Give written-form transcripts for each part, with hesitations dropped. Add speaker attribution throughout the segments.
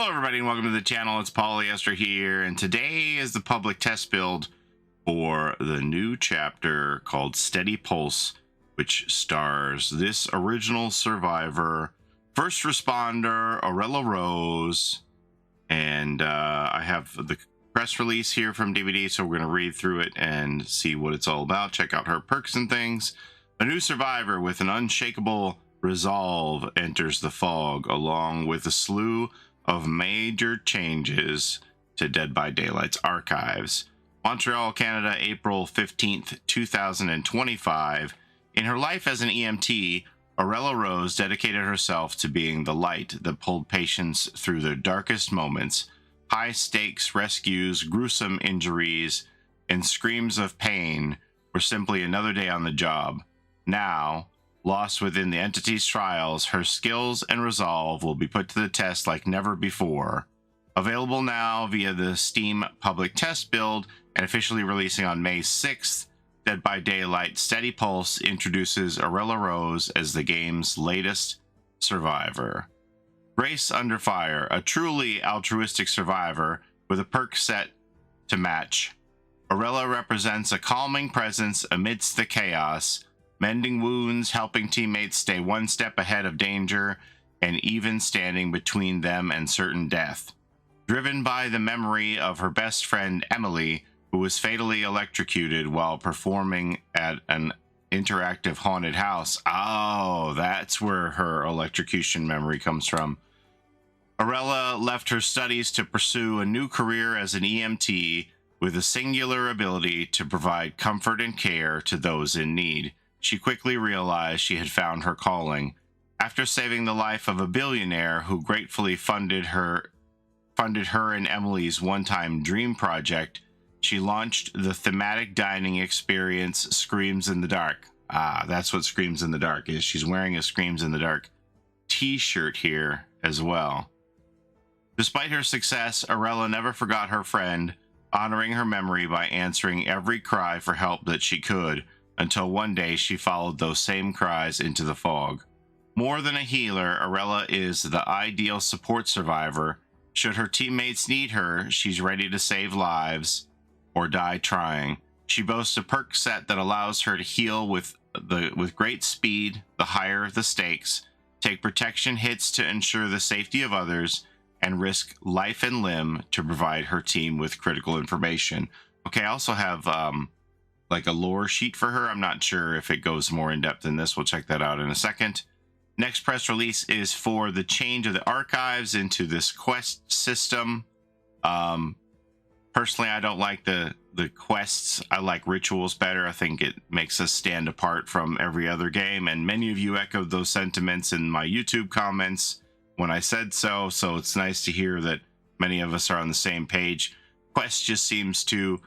Speaker 1: Hello everybody and welcome to the channel. It's Paulie Esther here, and today is the public test build for the new chapter called Steady Pulse, which stars this original survivor, first responder, Orela Rose, and I have the press release here from DVD, so we're going to read through it and see what it's all about. Check out her perks and things. A new survivor with an unshakable resolve enters the fog, along with a slew of major changes to Dead by Daylight's archives. Montreal, Canada, April 15th, 2025. In her life as an EMT, Orela Rose dedicated herself to being the light that pulled patients through their darkest moments. High-stakes rescues, gruesome injuries, and screams of pain were simply another day on the job. Now, lost within the entity's trials, her skills and resolve will be put to the test like never before. Available now via the Steam public test build and officially releasing on May 6th, Dead by Daylight Steady Pulse introduces Orela Rose as the game's latest survivor. Grace Under Fire, a truly altruistic survivor with a perk set to match. Orela represents a calming presence amidst the chaos, mending wounds, helping teammates stay one step ahead of danger, and even standing between them and certain death. Driven by the memory of her best friend Emily, who was fatally electrocuted while performing at an interactive haunted house. Oh, that's where her electrocution memory comes from. Orela left her studies to pursue a new career as an EMT with a singular ability to provide comfort and care to those in need. She quickly realized she had found her calling. After saving the life of a billionaire who gratefully funded her and Emily's one-time dream project, she launched the thematic dining experience Screams in the Dark. Ah, that's what Screams in the Dark is. She's wearing a Screams in the Dark t-shirt here as well. Despite her success, Orela never forgot her friend, honoring her memory by answering every cry for help that she could, until one day she followed those same cries into the fog. More than a healer, Orela is the ideal support survivor. Should her teammates need her, she's ready to save lives or die trying. She boasts a perk set that allows her to heal with great speed, the higher the stakes, take protection hits to ensure the safety of others, and risk life and limb to provide her team with critical information. Okay, I also have like a lore sheet for her. I'm not sure if it goes more in depth than this. We'll check that out in a second. Next press release is for the change of the archives into this quest system. Personally, I don't like the quests. I like rituals better. I think it makes us stand apart from every other game, and many of you echoed those sentiments in my YouTube comments when I said so. So it's nice to hear that many of us are on the same page. Quest just seems to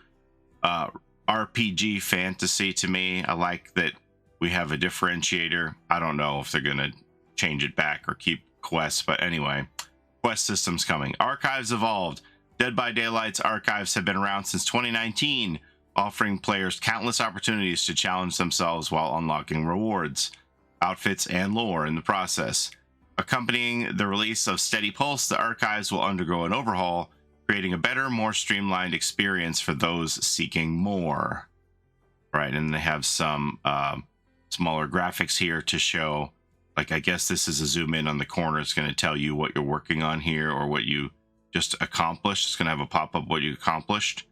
Speaker 1: RPG fantasy to me. I like that we have a differentiator. I don't know if they're going to change it back or keep quests, but anyway, quest system's coming. Archives evolved. Dead by Daylight's archives have been around since 2019, offering players countless opportunities to challenge themselves while unlocking rewards, outfits, and lore in the process. Accompanying the release of Steady Pulse, the archives will undergo an overhaul, creating a better, more streamlined experience for those seeking more. Right, and they have some smaller graphics here to show, like, I guess this is a zoom in on the corner. It's going to tell you what you're working on here or what you just accomplished. It's going to have a pop-up what you accomplished.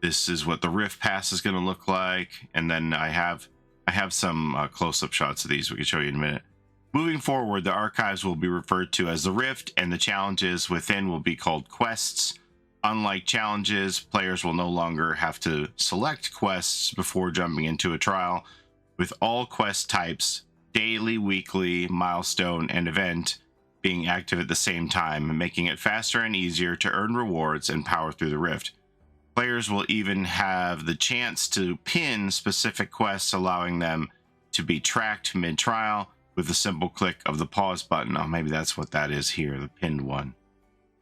Speaker 1: This is what the Rift Pass is going to look like. And then I have some close-up shots of these we can show you in a minute. Moving forward, the archives will be referred to as the Rift, and the challenges within will be called quests. Unlike challenges, players will no longer have to select quests before jumping into a trial, with all quest types, daily, weekly, milestone, and event, being active at the same time, making it faster and easier to earn rewards and power through the Rift. Players will even have the chance to pin specific quests, allowing them to be tracked mid-trial with a simple click of the pause button. Oh, maybe that's what that is here, the pinned one.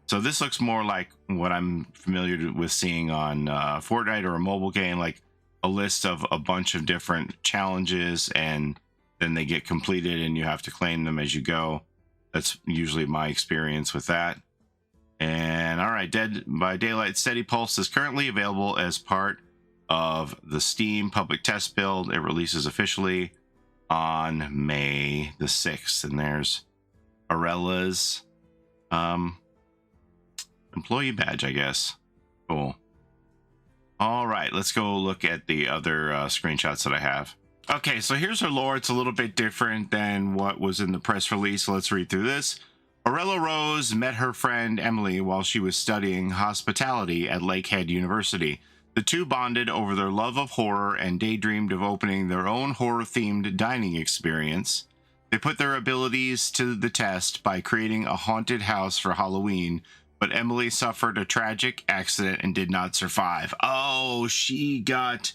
Speaker 1: So this looks more like what I'm familiar with seeing on Fortnite or a mobile game, like a list of a bunch of different challenges, and then they get completed and you have to claim them as you go. That's usually my experience with that. And all right, Dead by Daylight Steady Pulse is currently available as part of the Steam public test build. It releases officially on May the 6th. And there's Orela's employee badge, I guess. Cool. All right, let's go look at the other screenshots that I have. Okay, so here's her lore. It's a little bit different than what was in the press release. So let's read through this. Orela Rose met her friend Emily while she was studying hospitality at Lakehead University. The two bonded over their love of horror and daydreamed of opening their own horror-themed dining experience. They put their abilities to the test by creating a haunted house for Halloween, but Emily suffered a tragic accident and did not survive. Oh, she got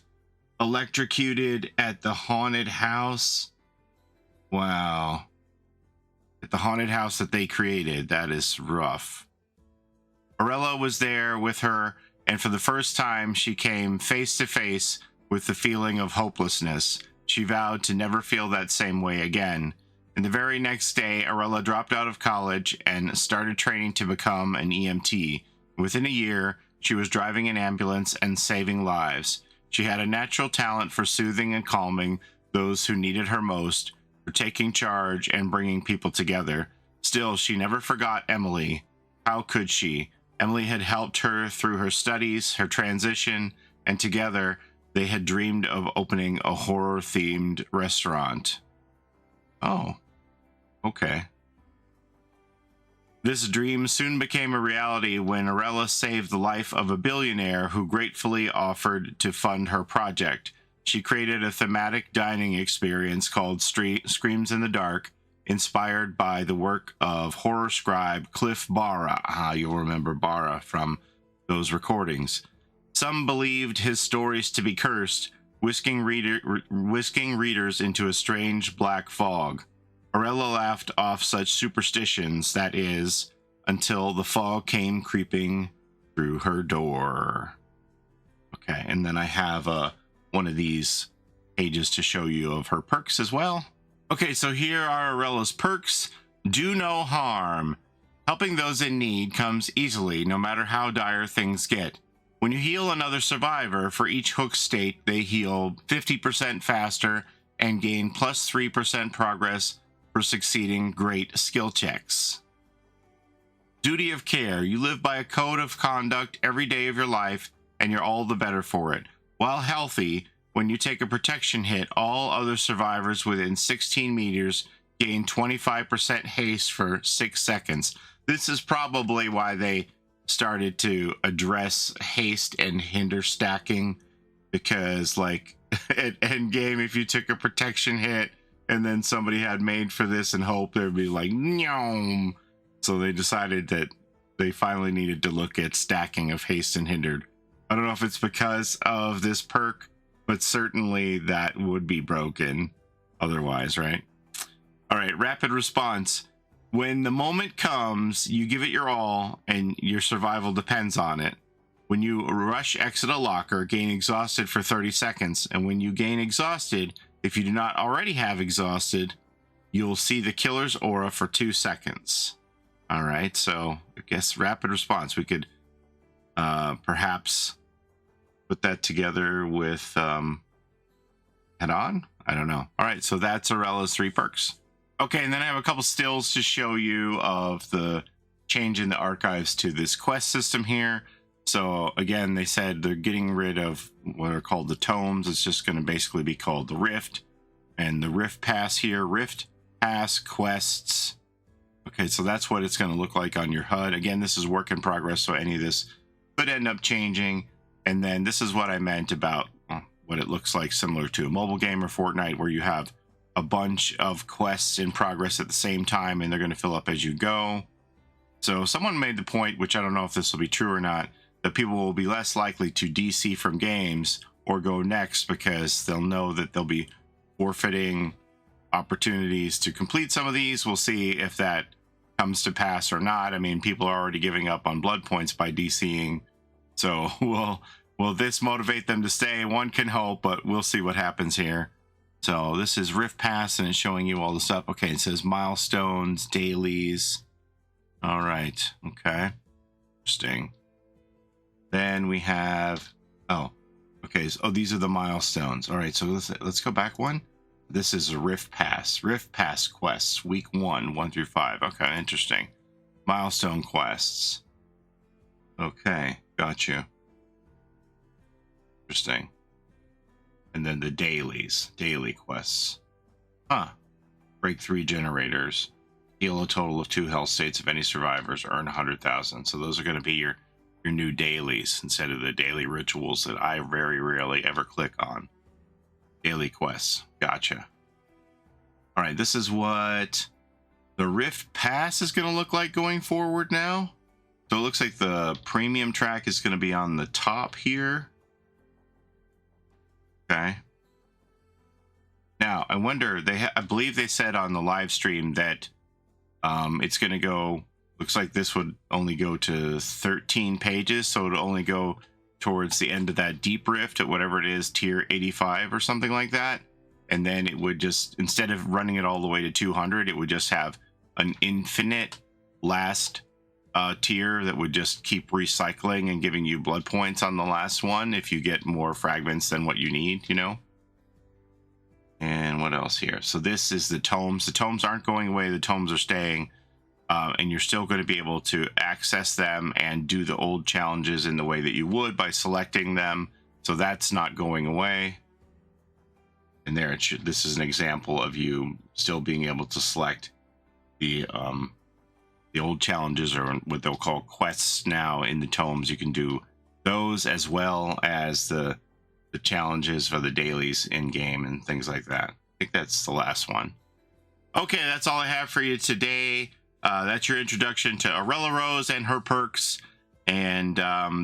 Speaker 1: electrocuted at the haunted house? Wow. At the haunted house that they created. That is rough. Orela was there with her, and for the first time, she came face to face with the feeling of hopelessness. She vowed to never feel that same way again. And the very next day, Orela dropped out of college and started training to become an EMT. Within a year, she was driving an ambulance and saving lives. She had a natural talent for soothing and calming those who needed her most, for taking charge and bringing people together. Still, she never forgot Emily. How could she? Emily had helped her through her studies, her transition, and together they had dreamed of opening a horror-themed restaurant. Oh, okay. This dream soon became a reality when Orela saved the life of a billionaire who gratefully offered to fund her project. She created a thematic dining experience called Screams in the Dark, inspired by the work of horror scribe Cliff Barra. You'll remember Barra from those recordings. Some believed his stories to be cursed, whisking readers into a strange black fog. Orela laughed off such superstitions, that is, until the fog came creeping through her door. Okay, and then I have one of these pages to show you of her perks as well. Okay, so here are Orela's perks. Do no harm. Helping those in need comes easily, no matter how dire things get. When you heal another survivor, for each hook state, they heal 50% faster and gain plus 3% progress for succeeding great skill checks. Duty of care. You live by a code of conduct every day of your life, and you're all the better for it. While healthy, when you take a protection hit, all other survivors within 16 meters gain 25% haste for 6 seconds. This is probably why they started to address haste and hinder stacking, because like at endgame, if you took a protection hit and then somebody had made for this and hope, there'd be like, nyom. So they decided that they finally needed to look at stacking of haste and hindered. I don't know if it's because of this perk, but certainly that would be broken otherwise, right? All right, rapid response. When the moment comes, you give it your all, and your survival depends on it. When you rush exit a locker, gain exhausted for 30 seconds. And when you gain exhausted, if you do not already have exhausted, you'll see the killer's aura for 2 seconds. All right, so I guess rapid response. We could perhaps put that together with head on. I don't know. All right, so that's Orela's 3 perks. Okay, and then I have a couple stills to show you of the change in the archives to this quest system here. So again, they said they're getting rid of what are called the tomes. It's just going to basically be called the Rift. And the Rift Pass here, Rift Pass quests. Okay, so that's what it's going to look like on your HUD. Again, this is work in progress, so any of this could end up changing. And then this is what I meant about what it looks like similar to a mobile game or Fortnite, where you have a bunch of quests in progress at the same time, and they're going to fill up as you go. So someone made the point, which I don't know if this will be true or not, that people will be less likely to DC from games or go next because they'll know that they'll be forfeiting opportunities to complete some of these. We'll see if that comes to pass or not. I mean, people are already giving up on blood points by DCing. So will this motivate them to stay? One can hope, but we'll see what happens here. So this is Rift Pass, and it's showing you all the stuff. Okay, it says milestones, dailies. All right, okay. Interesting. Then we have, oh, okay. So, oh, these are the milestones. All right, so let's go back one. This is a Rift Pass. Rift Pass quests, week 1 through 5. Okay, interesting. Milestone quests. Okay, got you. Interesting. And then the daily quests. Huh. Break 3 generators. Heal a total of 2 health states of any survivors. Earn 100,000. So those are going to be your new dailies instead of the daily rituals that I very rarely ever click on. Daily quests. Gotcha. All right, this is what the Rift Pass is going to look like going forward now. So it looks like the premium track is going to be on the top here. Okay. Now, I wonder, I believe they said on the live stream that it's going to go, looks like this would only go to 13 pages, so it'll only go towards the end of that deep rift at whatever it is, tier 85 or something like that. And then it would just, instead of running it all the way to 200, it would just have an infinite last tier that would just keep recycling and giving you blood points on the last one if you get more fragments than what you need, you know? And what else here? So this is the tomes. The tomes aren't going away. The tomes are staying. And you're still going to be able to access them and do the old challenges in the way that you would by selecting them. So that's not going away. And there, this is an example of you still being able to select the old challenges, or what they'll call quests now in the tomes. You can do those as well as the challenges for the dailies in game and things like that. I think that's the last one. Okay, that's all I have for you today. That's your introduction to Orela Rose and her perks, and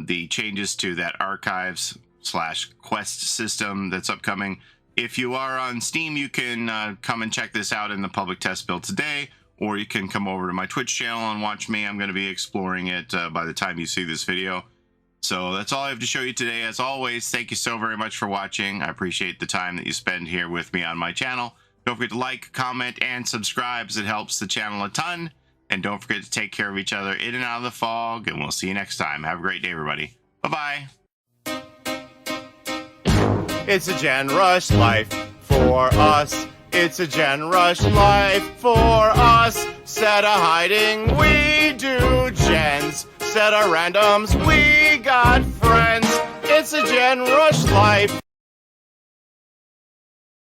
Speaker 1: the changes to that archives/quest system that's upcoming. If you are on Steam, you can come and check this out in the public test build today, or you can come over to my Twitch channel and watch me. I'm going to be exploring it by the time you see this video. So that's all I have to show you today. As always, thank you so very much for watching. I appreciate the time that you spend here with me on my channel. Don't forget to like, comment, and subscribe, as it helps the channel a ton. And don't forget to take care of each other in and out of the fog, and we'll see you next time. Have a great day, everybody. Bye-bye.
Speaker 2: It's a Gen Rush life for us. It's a Gen Rush life for us. Set a hiding, we do gens. Set a randoms, we got friends. It's a Gen Rush life.